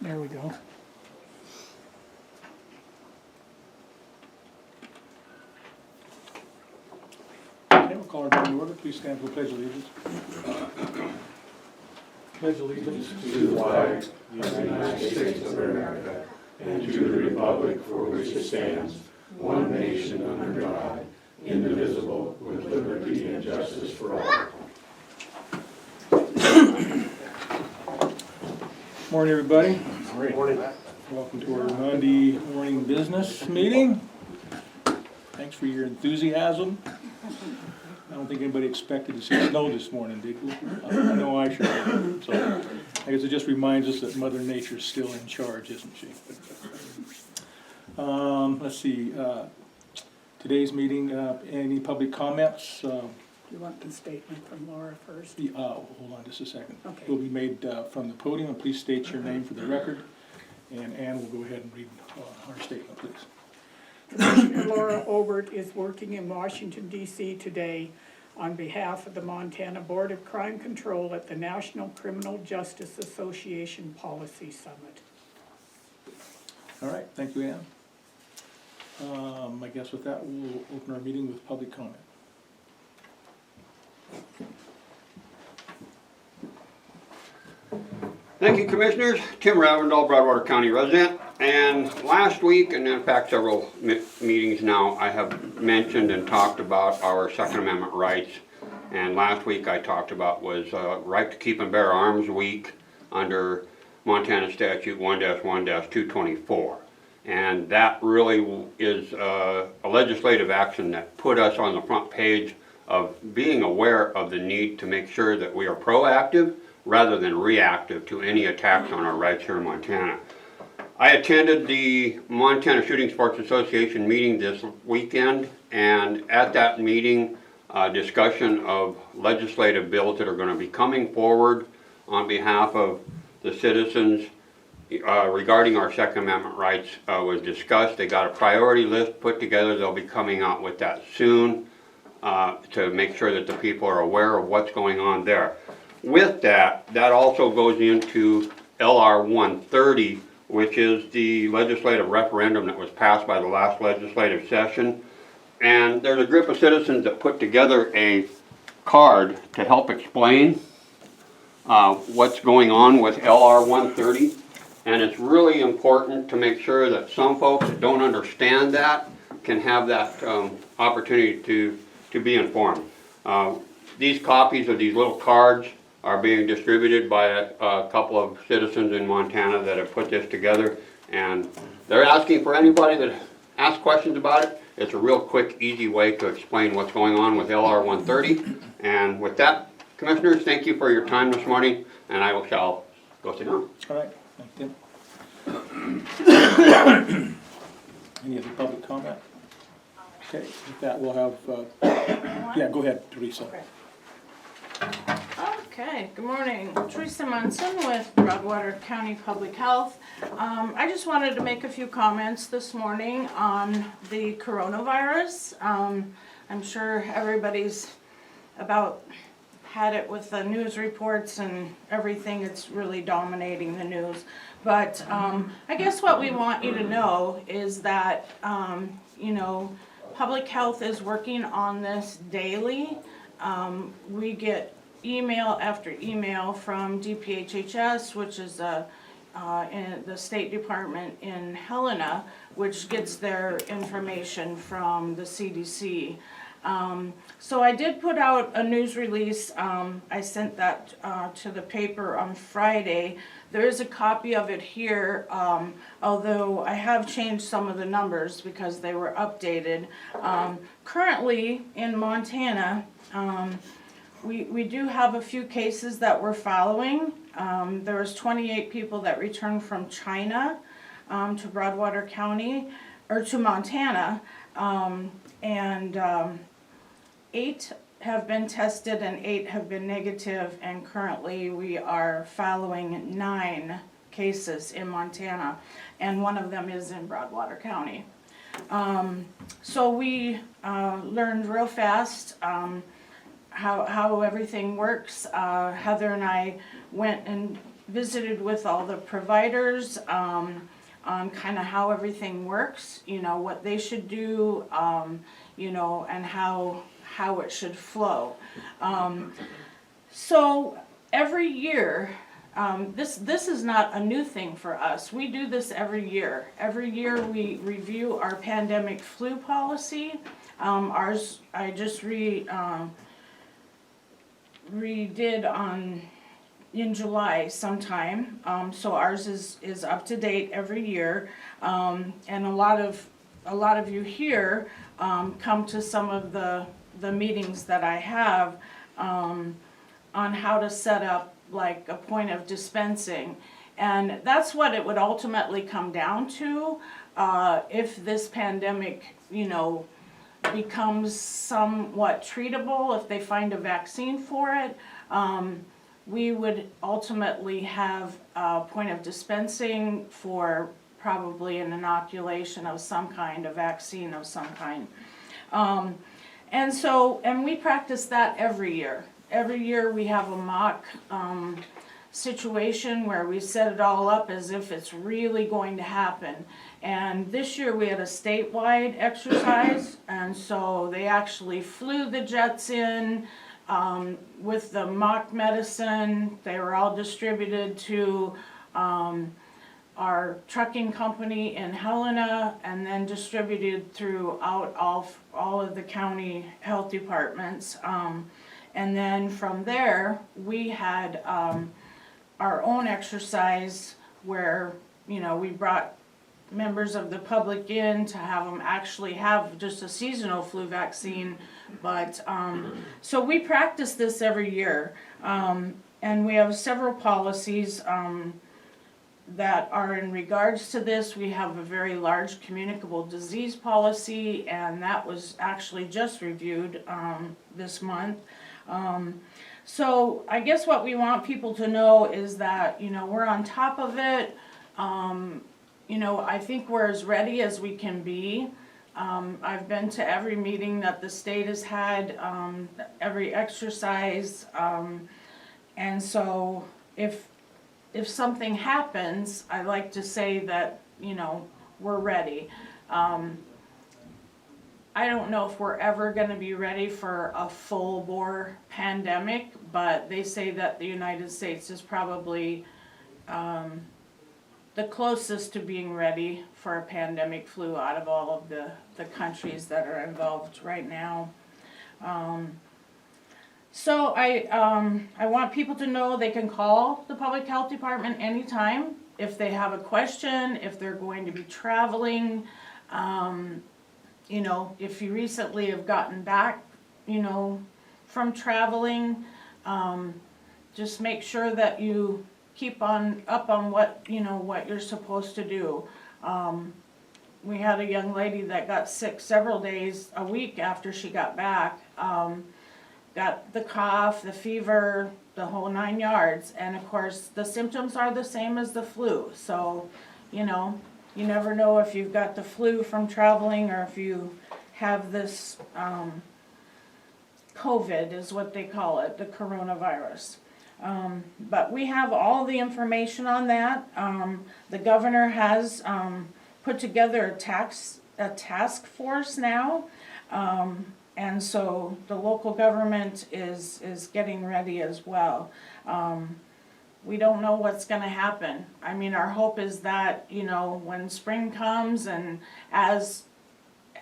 There we go. Okay, we'll call our meeting to order. Please stand for the Pledge of Allegiance. Pledge allegiance to the flag of the United States of America and to the republic for which it stands, one nation under God, indivisible, with liberty and justice for all. Morning, everybody. Morning. Welcome to our Monday morning business meeting. Thanks for your enthusiasm. I don't think anybody expected to see snow this morning, did we? I know I sure did. So I guess it just reminds us that Mother Nature's still in charge, isn't she? Let's see. Today's meeting, any public comments? You want the statement from Laura first? Hold on just a second. Okay. Will be made from the podium, and please state your name for the record. And Ann will go ahead and read our statement, please. Commissioner Laura Obert is working in Washington, D.C. today on behalf of the Montana Board of Crime Control at the National Criminal Justice Association Policy Summit. All right, thank you, Ann. I guess with that, we'll open our meeting with public comment. Thank you, Commissioners. Tim Ravendall, Broadwater County resident. And last week, and in fact several meetings now, I have mentioned and talked about our Second Amendment rights. And last week I talked about was Right to Keep and Bear Arms Week under Montana Statute 1-1-224. And that really is a legislative action that put us on the front page of being aware of the need to make sure that we are proactive rather than reactive to any attacks on our rights here in Montana. I attended the Montana Shooting Sports Association meeting this weekend, and at that meeting, discussion of legislative bills that are going to be coming forward on behalf of the citizens regarding our Second Amendment rights was discussed. They got a priority list put together. They'll be coming out with that soon to make sure that the people are aware of what's going on there. With that, that also goes into LR 130, which is the legislative referendum that was passed by the last legislative session. And there's a group of citizens that put together a card to help explain what's going on with LR 130. And it's really important to make sure that some folks that don't understand that can have that opportunity to be informed. These copies of these little cards are being distributed by a couple of citizens in Montana that have put this together, and they're asking for anybody that asks questions about it. It's a real quick, easy way to explain what's going on with LR 130. And with that, Commissioners, thank you for your time this morning, and I shall go sit down. All right, thank you. Any other public comment? Okay, with that, we'll have, yeah, go ahead, Teresa. Okay, good morning. Teresa Munson with Broadwater County Public Health. I just wanted to make a few comments this morning on the coronavirus. I'm sure everybody's about had it with the news reports and everything. It's really dominating the news. But I guess what we want you to know is that, you know, public health is working on this daily. We get email after email from DPHHS, which is in the State Department in Helena, which gets their information from the CDC. So I did put out a news release. I sent that to the paper on Friday. There is a copy of it here, although I have changed some of the numbers because they were updated. Currently in Montana, we do have a few cases that we're following. There was 28 people that returned from China to Broadwater County, or to Montana, and 8 have been tested and 8 have been negative, and currently we are following 9 cases in Montana, and one of them is in Broadwater County. So we learned real fast how everything works. Heather and I went and visited with all the providers, on kind of how everything works, you know, what they should do, you know, and how it should flow. So every year, this is not a new thing for us. We do this every year. Every year we review our pandemic flu policy. Ours, I just redid in July sometime. So ours is up to date every year. And a lot of you here come to some of the meetings that I have on how to set up like a point of dispensing. And that's what it would ultimately come down to, if this pandemic, you know, becomes somewhat treatable, if they find a vaccine for it. We would ultimately have a point of dispensing for probably an inoculation of some kind, a vaccine of some kind. And we practice that every year. Every year we have a mock situation where we set it all up as if it's really going to happen. And this year we had a statewide exercise, and so they actually flew the jets in with the mock medicine. They were all distributed to our trucking company in Helena, and then distributed throughout all of the county health departments. And then from there, we had our own exercise where, you know, we brought members of the public in to have them actually have just a seasonal flu vaccine. But so we practice this every year, and we have several policies that are in regards to this. We have a very large communicable disease policy, and that was actually just reviewed this month. So I guess what we want people to know is that, you know, we're on top of it. You know, I think we're as ready as we can be. I've been to every meeting that the state has had, every exercise, and so if something happens, I like to say that, you know, we're ready. I don't know if we're ever going to be ready for a full-bore pandemic, but they say that the United States is probably the closest to being ready for a pandemic flu out of all of the countries that are involved right now. So I want people to know they can call the public health department anytime if they have a question, if they're going to be traveling. You know, if you recently have gotten back, you know, from traveling, just make sure that you keep up on what, you know, what you're supposed to do. We had a young lady that got sick several days, a week after she got back. Got the cough, the fever, the whole 9 yards, and of course the symptoms are the same as the flu. So, you know, you never know if you've got the flu from traveling or if you have this COVID is what they call it, the coronavirus. But we have all the information on that. The governor has put together a task force now. And so the local government is getting ready as well. We don't know what's going to happen. I mean, our hope is that, you know, when spring comes and as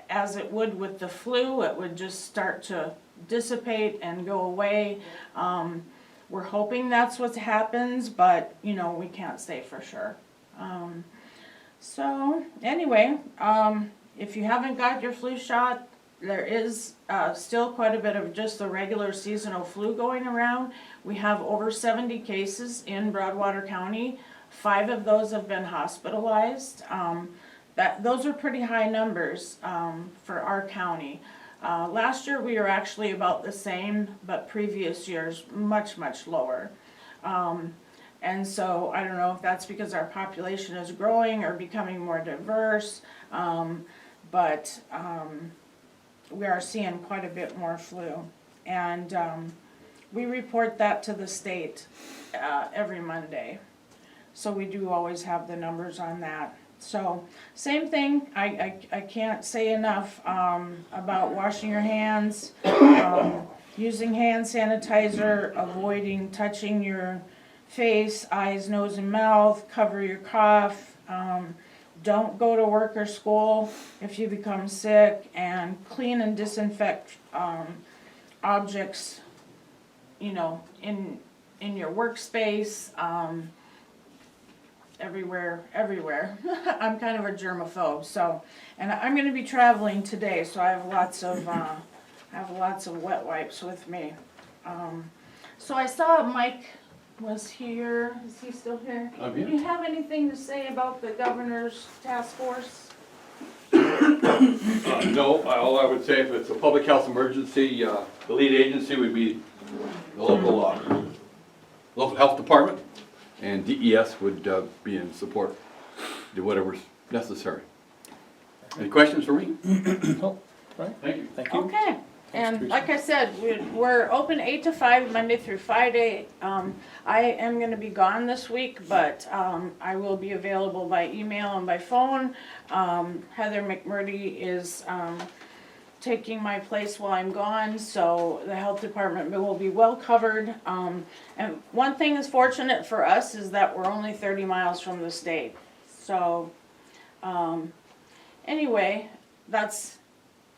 it would with the flu, it would just start to dissipate and go away. We're hoping that's what happens, but, you know, we can't say for sure. So anyway, if you haven't got your flu shot, there is still quite a bit of just the regular seasonal flu going around. We have over 70 cases in Broadwater County. 5 of those have been hospitalized. Those are pretty high numbers for our county. Last year we were actually about the same, but previous years much, much lower. And so I don't know if that's because our population is growing or becoming more diverse, but we are seeing quite a bit more flu. And we report that to the state every Monday. So we do always have the numbers on that. So, same thing, I can't say enough, about washing your hands, using hand sanitizer, avoiding touching your face, eyes, nose, and mouth, cover your cough, don't go to work or school if you become sick, and clean and disinfect, objects, you know, in your workspace, everywhere. I'm kind of a germaphobe, so, and I'm gonna be traveling today, so I have lots of wet wipes with me. So I saw Mike was here, is he still here? I'm Do here. you have anything to say about the governor's task force? No, all I would say, if it's a public health emergency, the lead agency would be the local health department, and DES would be in support, do whatever's necessary. Any questions for me? Oh, right, Thank you. thank you. Okay, and Teresa. like I said, we're open 8 to 5, Monday through Friday. I am gonna be gone this week, but I will be available by email and by phone. Heather McMurdy is taking my place while I'm gone, so the health department will be well covered. And one thing is fortunate for us is that we're only 30 miles from the state. So, anyway,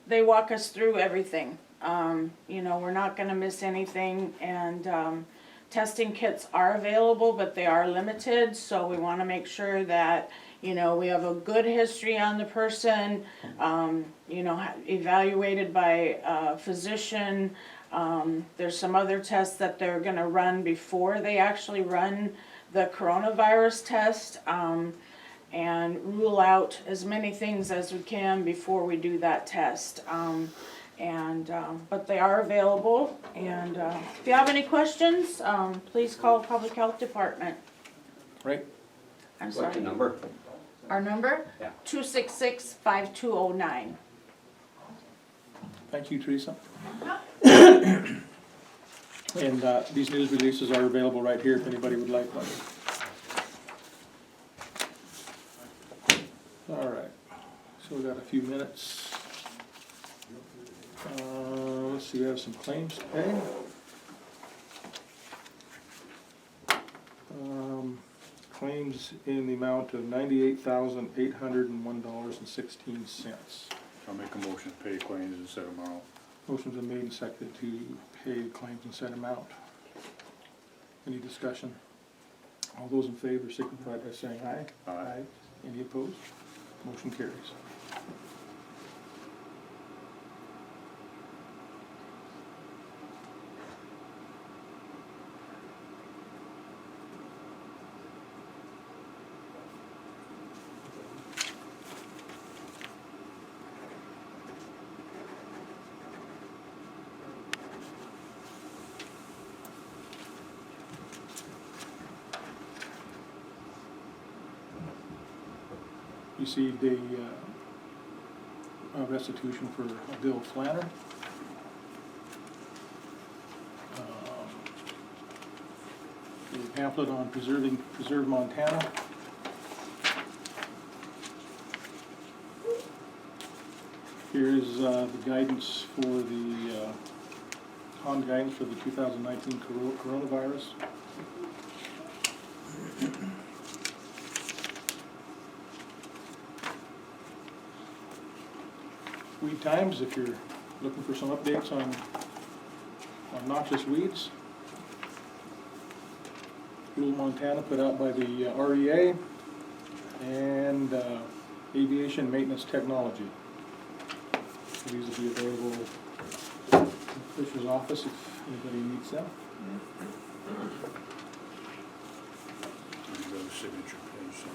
they walk us through everything. You know, we're not gonna miss anything, and testing kits are available, but they are limited, so we wanna make sure that, you know, we have a good history on the person, you know, evaluated by a physician. There's some other tests that they're gonna run before they actually run the coronavirus test, and rule out as many things as we can before we do that test. But they are available, and if you have any questions, please call the Public Health Department. Right, I'm What's sorry. the number? Our number? Yeah. 266-5209. thank you, Teresa. And these news releases are available right here if anybody would like one. All right, so we got a few minutes. Let's see, we have some claims to pay. Claims in the amount of $98,801.16. I'll make a motion to pay claims and set them out. Motion's been made and seconded to pay claims and set amount. Any discussion? All those in favor signify by saying aye. Aye. Any opposed? Motion carries. Received a restitution for Bill Flanner. A pamphlet on Preserve Montana. Here's the guidance for the on guidance for the 2019 coronavirus. Weed Times, if you're looking for some updates on noxious weeds. Fuel Montana put out by the REA, and Aviation Maintenance Technology. So these will be available in the Fisher's office if anybody needs them. There's a signature page. So.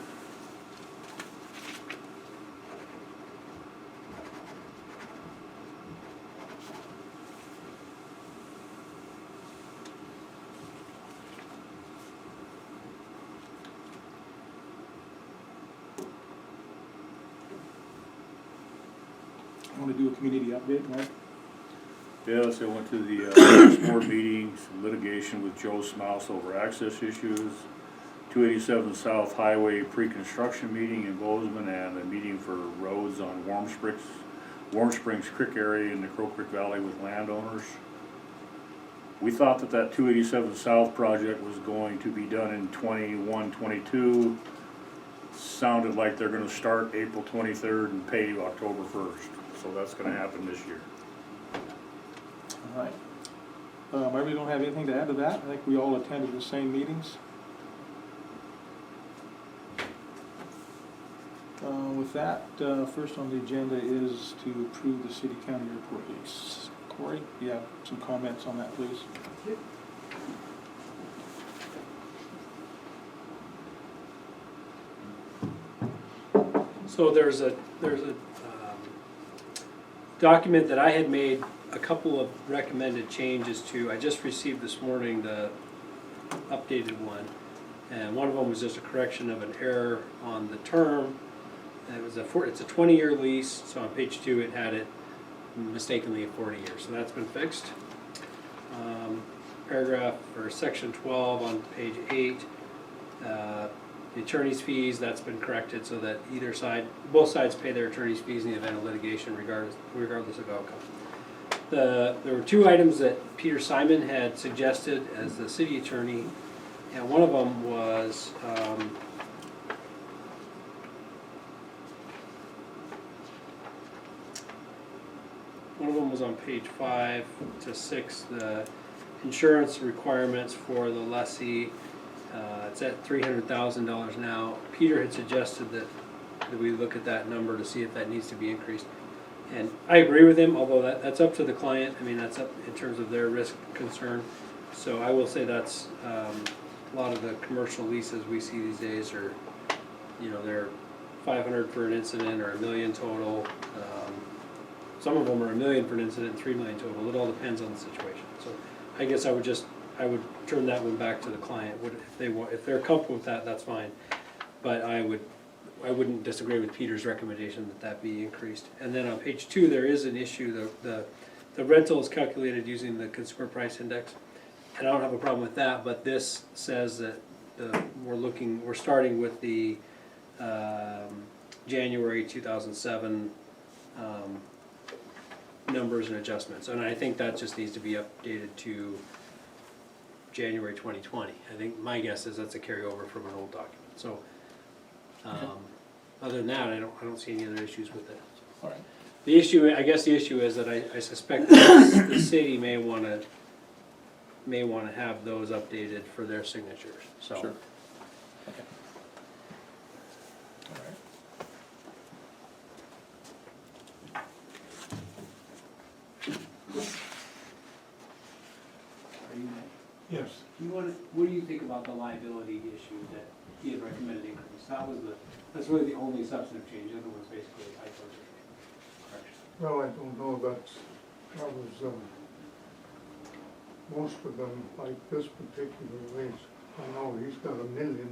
I want to do a community update, Mike. Yes, I went to the board meeting, some litigation with Joe Smouse over access issues. 287 South Highway pre-construction meeting in Bozeman and a meeting for roads on Warm Springs Creek area in the Crow Creek Valley with landowners. We thought that that 287 South project was going to be done in 21, 22. Sounded like they're gonna start April 23rd and pay October 1st. So that's gonna happen this year. All right. I really don't have anything to add to that. I think we all attended the same meetings. With that, first on the agenda is to approve the city-county airport lease. Corey, you have some comments on that, please? So there's a document that I had made a couple of recommended changes to. I just received this morning the updated one, and one of them was just a correction of an error on the term. And it's a 20-year lease, so on page 2 it had it mistakenly at 40 years, so that's been fixed. Paragraph or section 12 on page 8, the attorney's fees, that's been corrected so that both sides pay their attorney's fees in the event of litigation regardless of outcome. There were 2 items that Peter Simon had suggested as the city attorney, and one of them was on page 5 to 6, the insurance requirements for the lessee. It's at $300,000 now. Peter had suggested that we look at that number to see if that needs to be increased. And I agree with him, although that's up to the client. I mean, that's up in terms of their risk concern. So I will say that's a lot of the commercial leases we see these days are, they're 500 for an incident or $1 million total. Some of them are $1 million for an incident and $3 million total. It all depends on the situation. So I guess I would turn that one back to the client. If they're comfortable with that, that's fine. But I wouldn't disagree with Peter's recommendation that be increased. And then on page 2, there is an issue. The rental is calculated using the consumer price index, and I don't have a problem with that. But this says that we're starting with the January 2007 numbers and adjustments, and I think that just needs to be updated to January 2020. I think my guess is that's a carryover from an old document. So, other than that, I don't see any other issues with it. All right. The issue is that I suspect that the city may want to have those updated for their signatures. So. Sure. Okay. All right. Yes. What do you think about the liability issue that he had recommended increase? That's really the only substantive change. The other one's basically a typo correction. Well, I don't know, that was, most of them, like this particular lease, I know he's got $1 million,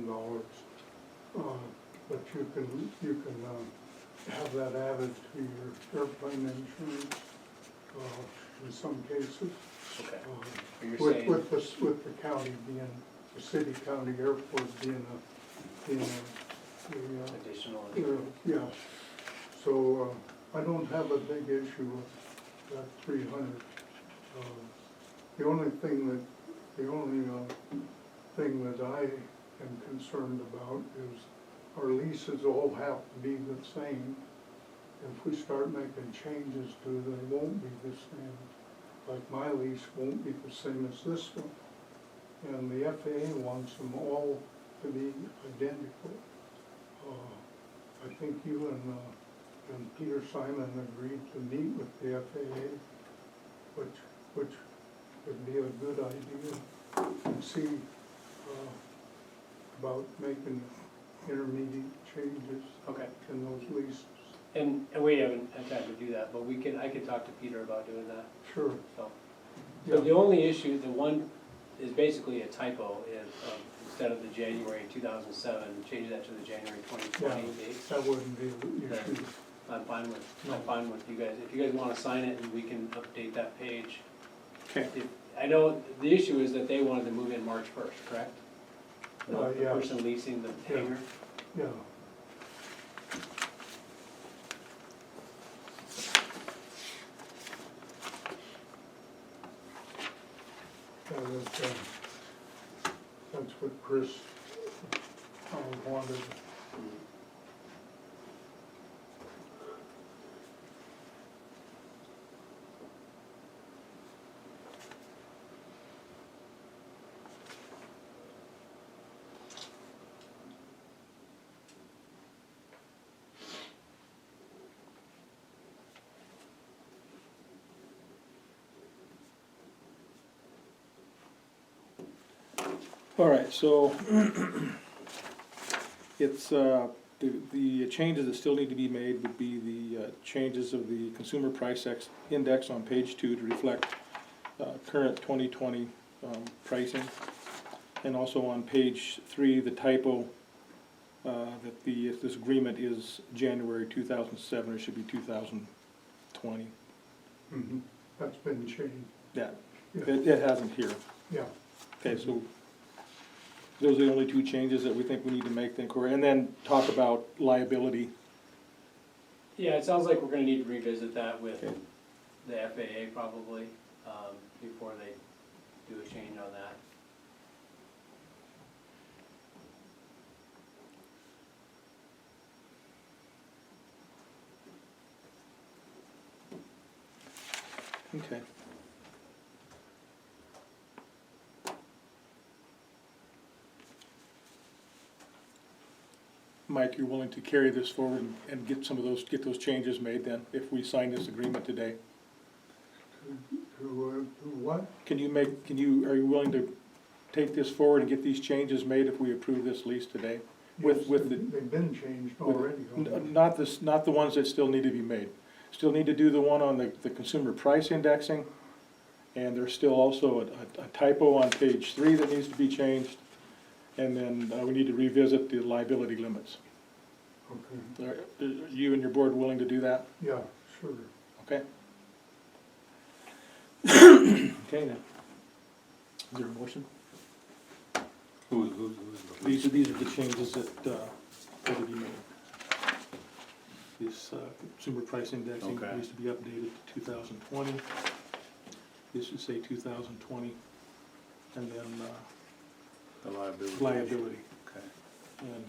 but you can have that added to your airplane insurance, in some cases. Okay. With the county being, the city-county airport being Additional. yeah. So, I don't have a big issue with that 300. The only thing that I am concerned about is our leases all have to be the same. If we start making changes to them, they won't be the same. Like my lease won't be the same as this one. And the FAA wants them all to be identical. I think you and Peter Simon agreed to meet with the FAA, which would be a good idea, and see about making intermediate changes Okay. in those leases. And we haven't had time to do that, but I could talk to Peter about doing that. Sure. So Yeah. the only issue, the one is basically a typo, is instead of the January 2007, change that to the January 2020 date. That wouldn't be the issue. I'm fine with you guys. If you guys wanna sign it, and we can update that page. Okay. I know the issue is that they wanted to move in March 1st, correct? The yeah. person leasing the hangar? Yeah. That's what Chris wanted. All right, so it's, the changes that still need to be made would be the changes of the consumer price index on page 2 to reflect current 2020 pricing. And also on page 3, the typo that this agreement is January 2007, it should be 2020. That's been changed, Yeah, yeah, it hasn't here. yeah. Okay, so those are the only 2 changes that we think we need to make then, Corey, and then talk about liability. Yeah, it sounds like we're gonna need to revisit that with Okay. the FAA probably, before they do a change on that. Okay. Mike, you're willing to carry this forward and get get those changes made then, if we sign this agreement today? To what? Are you willing to take this forward and get these changes made if we approve this lease today? Yes, With the, they've been changed already. not the ones that still need to be made. Still need to do the one on the consumer price indexing, and there's still also a typo on page 3 that needs to be changed, and then we need to revisit the liability limits. Okay, Are you and your board willing to do that? yeah, sure. Okay. Okay then. Is there a motion? These are the changes that will be made. This consumer price indexing Okay. needs to be updated to 2020. This should say 2020, and then The liability. liability. Okay. And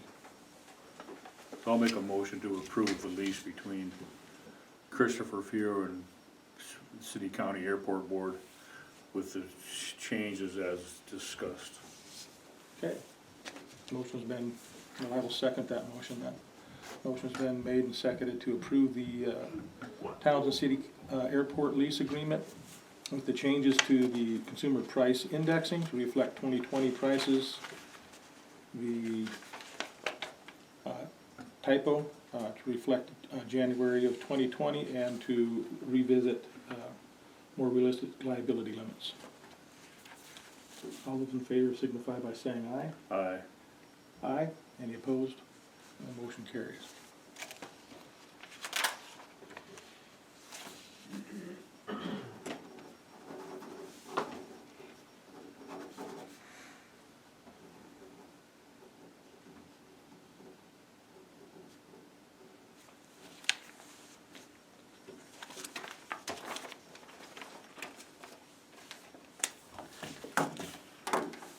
So I'll make a motion to approve the lease between Christopher Fuhr and City County Airport Board with the changes as discussed. okay, motion's been, I will second that motion then. Motion's been made and seconded to approve the Townsend City Airport lease agreement with the changes to the consumer price indexing to reflect 2020 prices, the typo to reflect January of 2020, and to revisit more realistic liability limits. All those in favor signify by saying aye. Aye. Aye. Any opposed? The motion carries.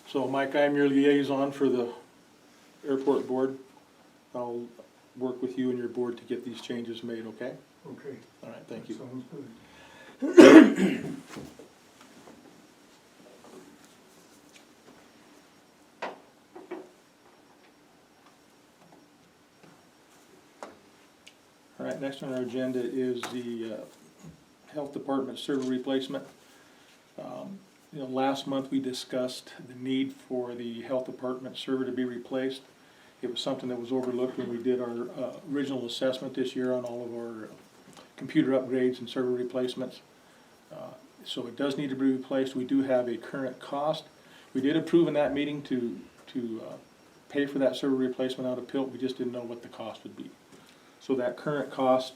So Mike, I'm your liaison for the airport board. I'll work with you and your board to get these changes made, okay? Okay, All right, thank you. sounds good. All right, next on our agenda is the Health Department server replacement. Last month we discussed the need for the Health Department server to be replaced. It was something that was overlooked when we did our original assessment this year on all of our computer upgrades and server replacements. So it does need to be replaced. We do have a current cost. We did approve in that meeting to pay for that server replacement out of PILT. We just didn't know what the cost would be. So that current cost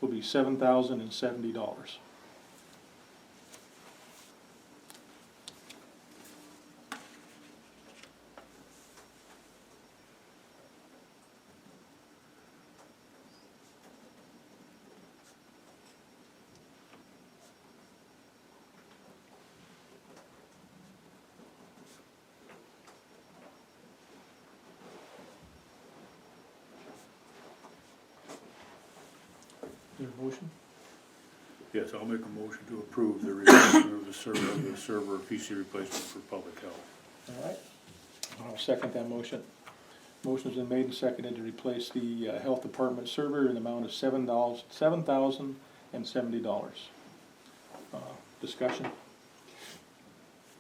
will be $7,070. there a motion? Yes, I'll make a motion to approve the replacement of the server PC replacement for public health. All right, I'll second that motion. Motion's been made and seconded to replace the health department server in the amount of $7,070. Discussion?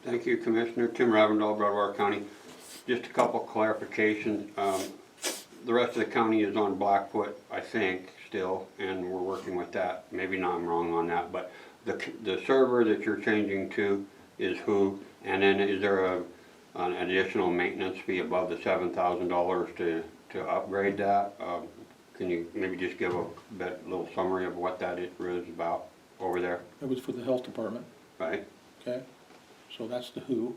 Thank you, Commissioner. Tim Ravendall, Broadwater County. Just a couple clarifications. The rest of the county is on Blackfoot, I think, still, and we're working with that. Maybe not, I'm wrong on that, but the server that you're changing to is who? And then is there an additional maintenance fee above the $7,000 to upgrade that? Can you maybe just give a little summary of what that is about over there? That was for the health department, Right? okay? So that's the who.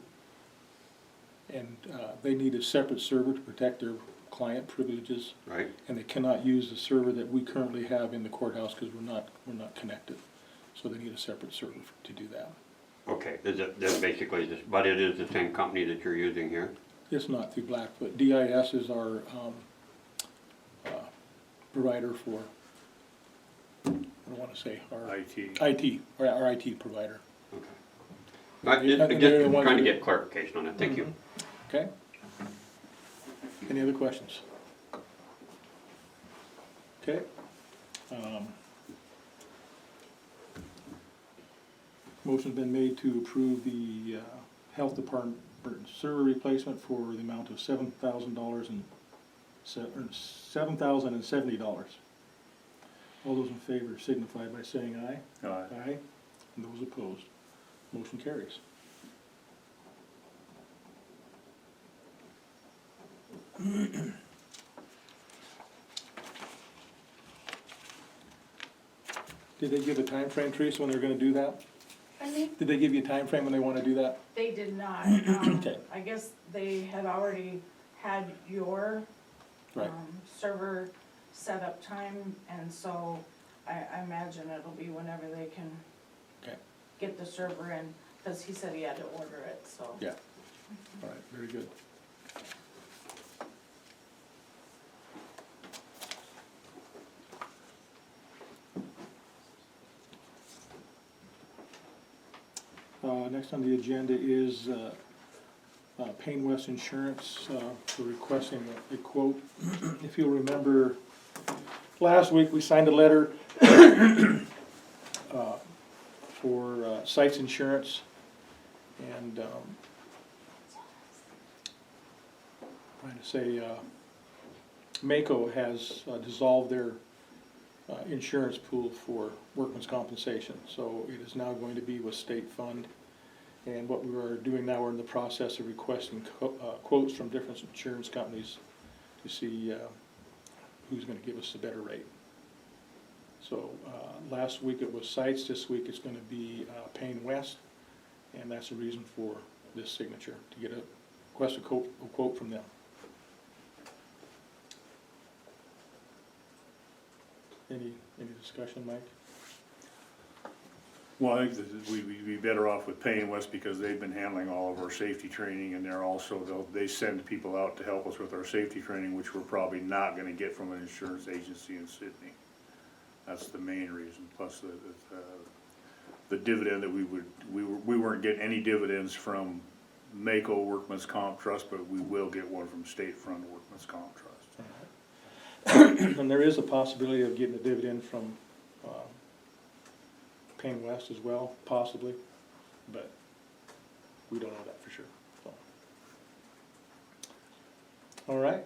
And they need a separate server to protect their client privileges. Right? And they cannot use the server that we currently have in the courthouse because we're not connected. So they need a separate server to do that. Okay, that's basically this, but it is the same company that you're using here? It's not through Blackfoot. DIS is our provider for, I don't want to say, our IT. our IT provider. Okay. And Just they're the ones trying to that- get clarification on it, thank you. Okay? Any other questions? Okay. Motion's been made to approve the health department server replacement for the amount of $7,000 and $7,070. All those in favor signify by saying aye. Aye. Aye. And those opposed, motion carries. Did they give a time frame, Teresa, when they're gonna do that? Did they give you a time frame when they wanna do that? They did not. Okay. I guess they had already had your Right. server setup time, and so I imagine it'll be whenever they can Okay. get the server in, because he said he had to order it, so. Yeah. All right, very good. Next on the agenda is Payne West Insurance for requesting a quote. If you'll remember, last week we signed a letter for Sites Insurance, and trying to say, Mako has dissolved their insurance pool for workman's compensation, so it is now going to be with state fund. And what we are doing now, we're in the process of requesting quotes from different insurance companies to see who's gonna give us a better rate. So last week it was Sites, this week it's gonna be Payne West, and that's the reason for this signature, to get request a quote from them. Any discussion, Mike? Well, I think that we'd be better off with Payne West because they've been handling all of our safety training, and they're also, they send people out to help us with our safety training, which we're probably not gonna get from an insurance agency in Sydney. That's the main reason, plus the dividend that we weren't getting any dividends from Mako Workman's Comp Trust, but we will get one from State Fund Workman's Comp Trust. And there is a possibility of getting a dividend from Payne West as well, possibly, but we don't know that for sure, so. All right.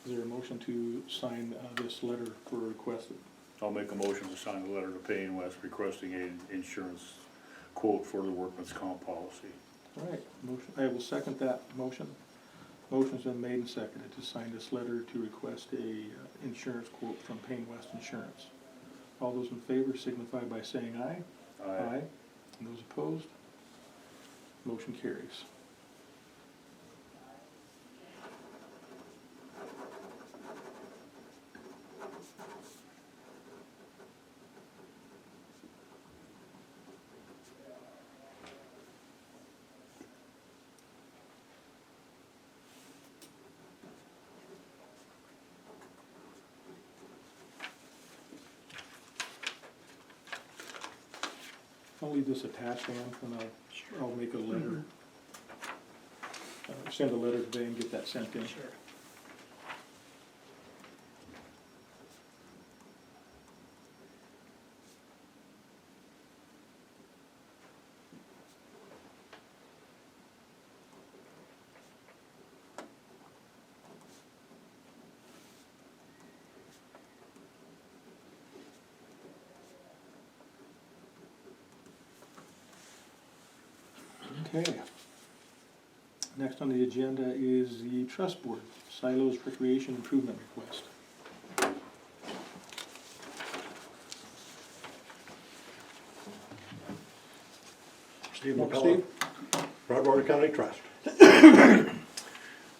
Is there a motion to sign this letter for request? I'll make a motion to sign the letter to Payne West requesting an insurance quote for the workman's comp policy. All right, motion, I will second that motion. Motion's been made and seconded to sign this letter to request a insurance quote from Payne West Insurance. All those in favor signify by saying aye. Aye. And those opposed? Motion carries. I'll leave this attached, Ann, and I'll make a letter. Send a letter today and get that sent in. Sure. Okay. Next on the agenda is the Trust Board, Silos Recreation Improvement Request. Steve Steve? McCullough, Broadwater County Trust.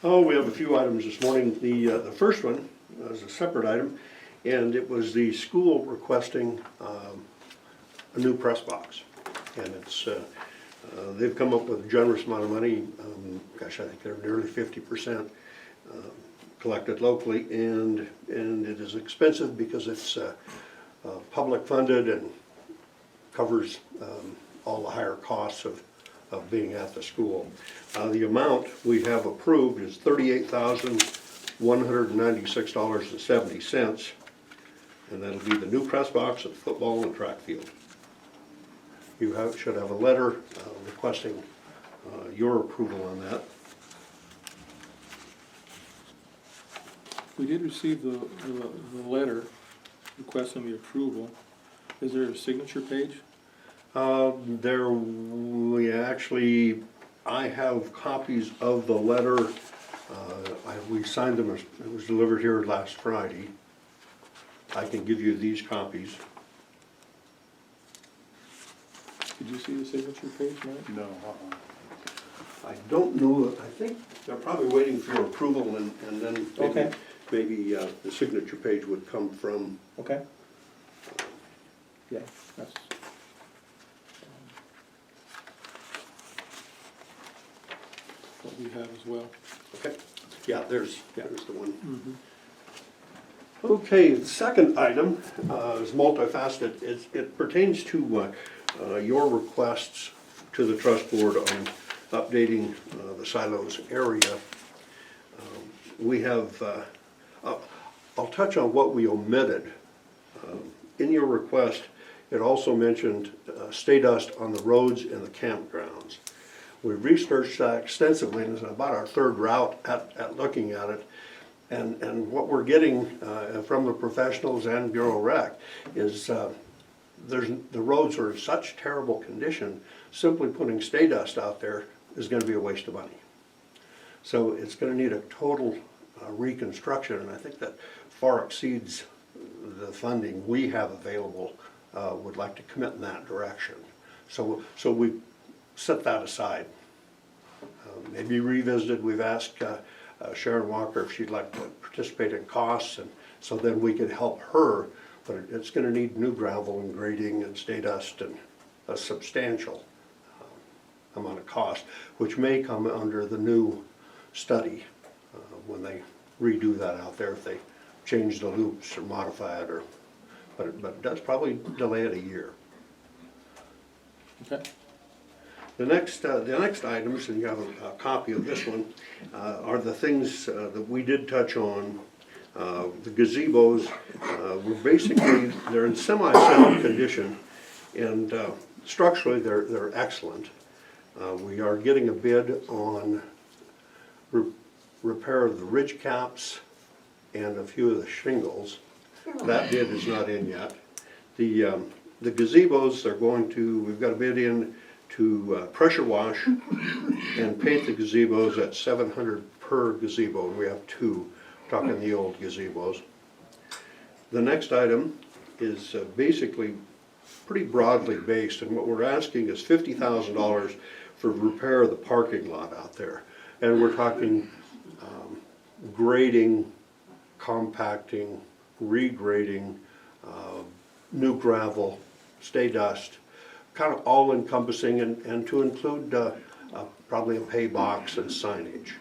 Oh, we have a few items this morning. The first one is a separate item, and it was the school requesting a new press box. And it's, they've come up with a generous amount of money. Gosh, I think they're nearly 50% collected locally, and it is expensive because it's public funded and covers all the higher costs of being at the school. The amount we have approved is $38,196.70, and that'll be the new press box at the football and track field. You should have a letter requesting your approval on that. We did receive the letter requesting the approval. Is there a signature page? I have copies of the letter. We signed them, it was delivered here last Friday. I can give you these copies. Did you see the signature page, Mike? No, I don't know, I think they're probably waiting for your approval, and then Okay. maybe the signature page would come from. Okay. Yeah, that's. What we have as well. Okay, yeah, there's Yeah. the one. Mm-hmm. Okay, the second item is multifaceted. It pertains to your requests to the trust board on updating the silos area. We have, I'll touch on what we omitted. In your request, it also mentioned stay dust on the roads and the campgrounds. We've researched that extensively, and it's about our third route at looking at it. And what we're getting from the professionals and Bureau Rec is the roads are in such terrible condition, simply putting stay dust out there is going to be a waste of money. So it's going to need a total reconstruction, and I think that far exceeds the funding we have available. Would like to commit in that direction. So we set that aside. Maybe revisited. We've asked Sharon Walker if she'd like to participate in costs, and so then we could help her, but it's going to need new gravel and grading and stay dust and a substantial amount of cost, which may come under the new study when they redo that out there, if they change the loops or modify it, but it does probably delay it a year. Okay. The next items, and you have a copy of this one, are the things that we did touch on. The gazebos were basically, they're in semi-sound condition, and structurally they're excellent. We are getting a bid on repair of the ridge caps and a few of the shingles. That bid is not in yet. The gazebos, we've got a bid in to pressure wash and paint the gazebos at $700 per gazebo, and we have two, talking the old gazebos. The next item is basically pretty broadly based, and what we're asking is $50,000 for repair of the parking lot out there. And we're talking grading, compacting, regrading, new gravel, stay dust, kind of all encompassing, and to include probably a pay box and signage.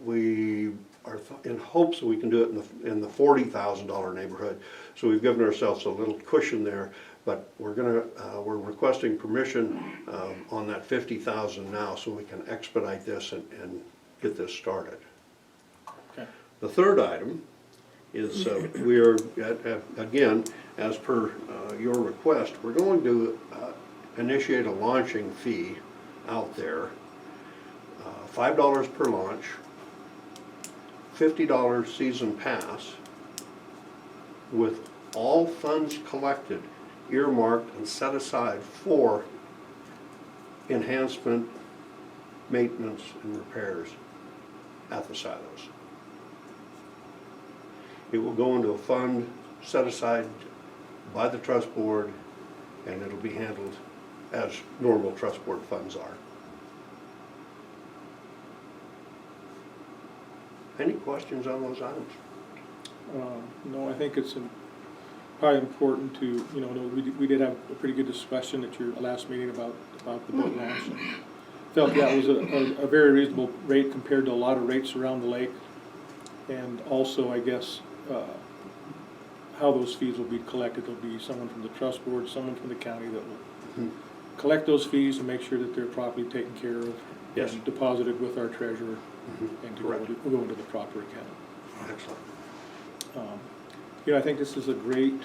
We are in hopes that we can do it in the $40,000 neighborhood. So we've given ourselves a little cushion there, But we're requesting permission on that 50,000 now so we can expedite this and get this started. Okay. The third item is we are, again, as per your request, we're going to initiate a launching fee out there, $5 per launch, $50 season pass, with all funds collected earmarked and set aside for enhancement, maintenance, and repairs at the silos. It will go into a fund set aside by the trust board, and it'll be handled as normal trust board funds are. Any questions on those items? No, I think it's probably important to, you know, we did have a pretty good discussion at your last meeting about the boat launch. And felt that was a very reasonable rate compared to a lot of rates around the lake. And also, I guess, how those fees will be collected. There'll be someone from the trust board, someone from the county that will collect those fees and make sure that they're properly taken care of. Yes. And deposited with our treasurer and to Correct. go into the proper account. Excellent. You know, I think this is a great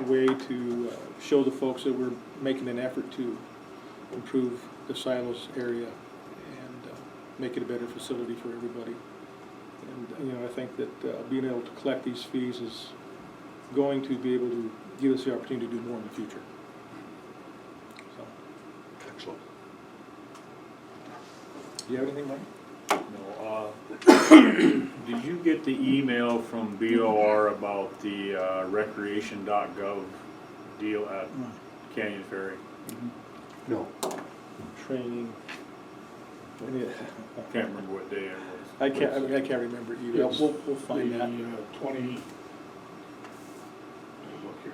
way to show the folks that we're making an effort to improve the silos area and make it a better facility for everybody. And, you know, I think that being able to collect these fees is going to be able to give us the opportunity to do more in the future. So, Excellent. do you have anything, Mike? No, did you get the email from BOR about the recreation.gov deal at Canyon Ferry? No. Training. Can't remember what day it was. I can't remember either. It's We'll find that. 20, let me look here.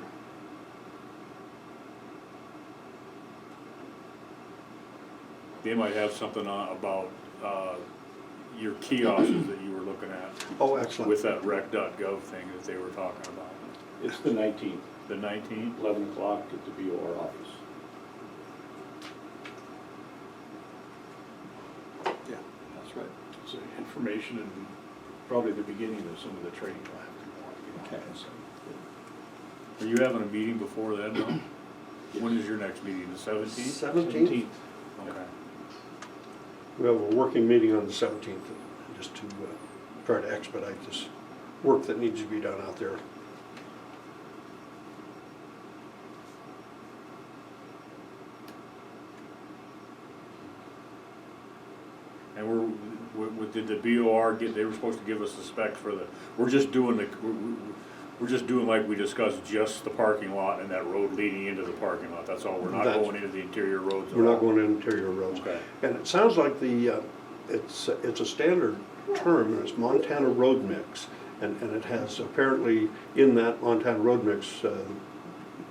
They might have something on about your kiosks that you were looking at Oh, excellent. with that rec.gov thing that they were talking about. It's the 19th, The 19th? 11 o'clock at the BOR office. Yeah, that's right. It's information and probably the beginning of some of the training we'll have to go on. Okay. Are you having a meeting before then, no? When is your next meeting, the 17th? 17th? Okay. We have a working meeting on the 17th, just to try to expedite this work that needs to be done out there. And did the BOR they were supposed to give us the specs for we're just doing like we discussed, just the parking lot and that road leading into the parking lot, that's all, we're not going into the interior roads at all? We're not going to interior roads. Okay. And it sounds like it's a standard term, and it's Montana road mix. And it has apparently, in that Montana road mix,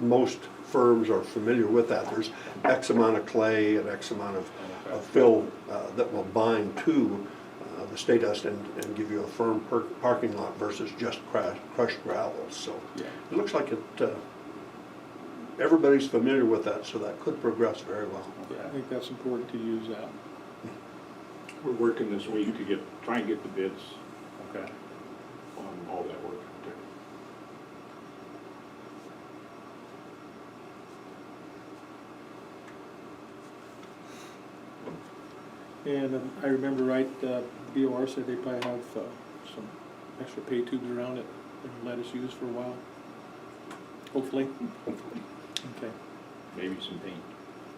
most firms are familiar with that. There's X amount of clay and X amount of fill that will bind to the state dust and give you a firm parking lot versus just crushed gravel. So Yeah. it looks like everybody's familiar with that, so that could progress very well. Yeah, I think that's important to use that. We're working this week to try and get the bids Okay. on all that work out there. And I remember right, BOR said they probably have some extra pay tubes around it and let us use for a while. Hopefully. Okay. Maybe some paint.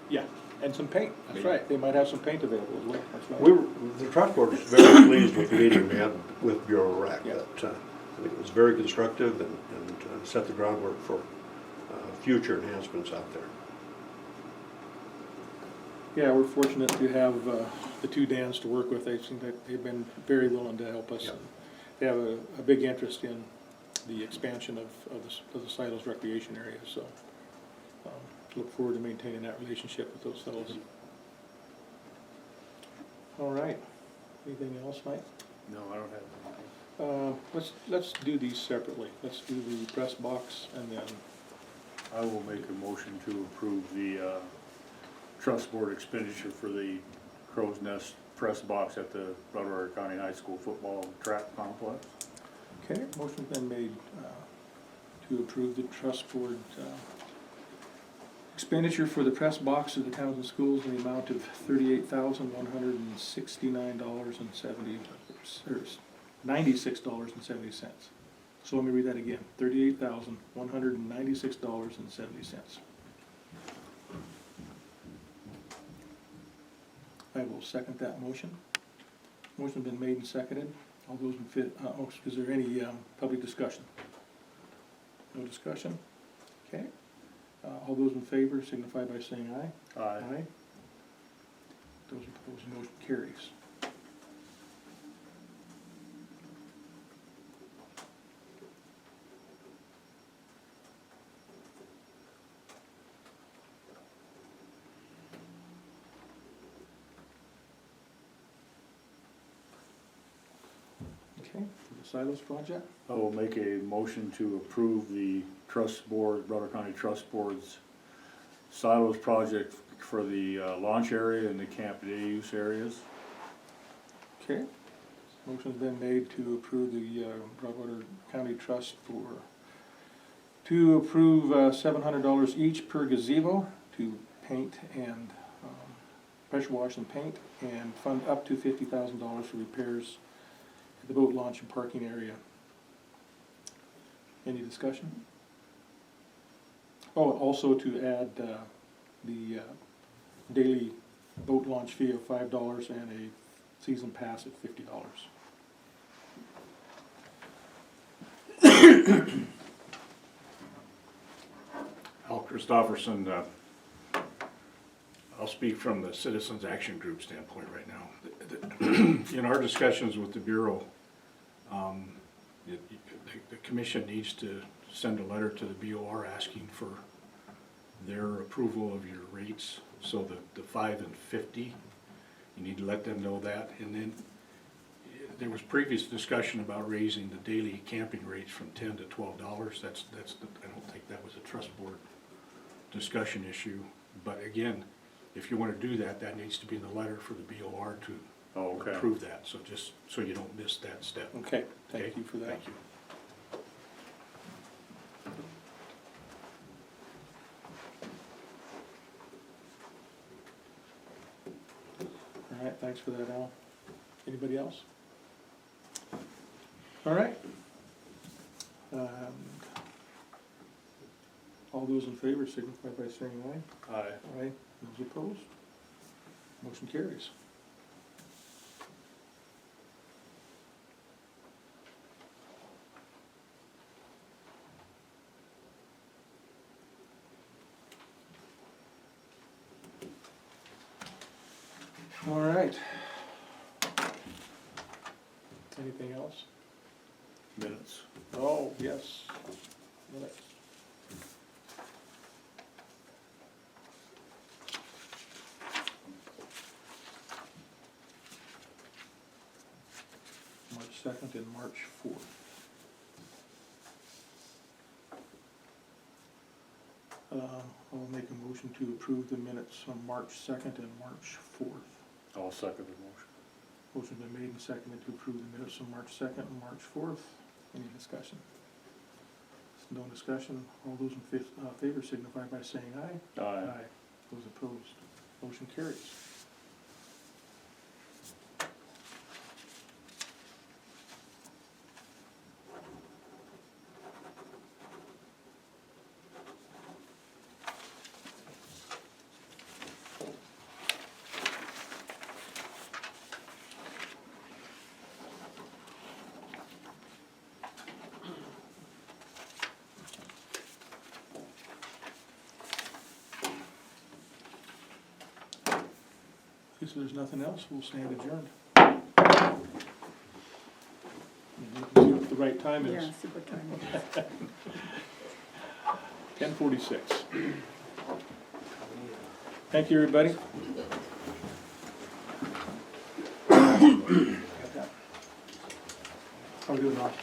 Yeah, and some paint, that's Maybe. right. They might have some paint available as well, that's right. The trust board was very pleased with the meeting we had with Bureau Rec. Yeah. That, I think it was very constructive and set the groundwork for future enhancements out there. Yeah, we're fortunate to have the two Dans to work with. They seem that they've been very willing to help us. Yep. They have a big interest in the expansion of the Silos recreation area, so look forward to maintaining that relationship with those fellows. All right, anything else, Mike? No, I don't have anything. Let's do these separately. Let's do the press box and then I will make a motion to approve the trust board expenditure for the Crow's Nest press box at the Broadwater County High School football track complex. Okay, motion's been made to approve the trust board expenditure for the press box of the towns and schools in the amount of $96.70. So let me read that again, $38,196.70. I will second that motion. Motion's been made and seconded. All those in is there any public discussion? No discussion? Okay. All those in favor signify by saying aye. Aye. Those opposed, motion carries. Okay, for the Silos project? I will make a motion to approve the trust board, Broadwater County Trust Board's silos project for the launch area and the camp day use areas. Okay. Motion's been made to approve the Broadwater County Trust to approve $700 each per gazebo to paint and pressure wash and paint, and fund up to $50,000 for repairs at the boat launch and parking area. Any discussion? Oh, also to add the daily boat launch fee of $5 and a season pass at $50. Al Christofferson, I'll speak from the Citizens Action Group standpoint right now. In our discussions with the Bureau, the commission needs to send a letter to the BOR asking for their approval of your rates. So the 5 and 50, you need to let them know that. And then there was previous discussion about raising the daily camping rates from $10 to $12. I don't think that was a trust board discussion issue. But again, if you want to do that, that needs to be in the letter for the BOR to approve that. So just so you don't miss that step. Okay, thank you for that. Thank you. All right, thanks for that, Al. Anybody else? All right. All those in favor signify by saying aye. Aye. Aye. Those opposed? Motion carries. All right. Anything else? Minutes. Oh, yes. Minutes. March 2nd and March 4th. I'll make a motion to approve the minutes on March 2nd and March 4th. I'll second the motion. Motion been made and seconded to approve the minutes on March 2nd and March 4th. Any discussion? No discussion. All those in favor signify by saying aye. Aye. Those opposed, motion carries. Okay, so there's nothing else, we'll stand adjourned. See what the right time is. Yeah, see what time it is. 10:46. Thank you, everybody. How are we doing, Ross?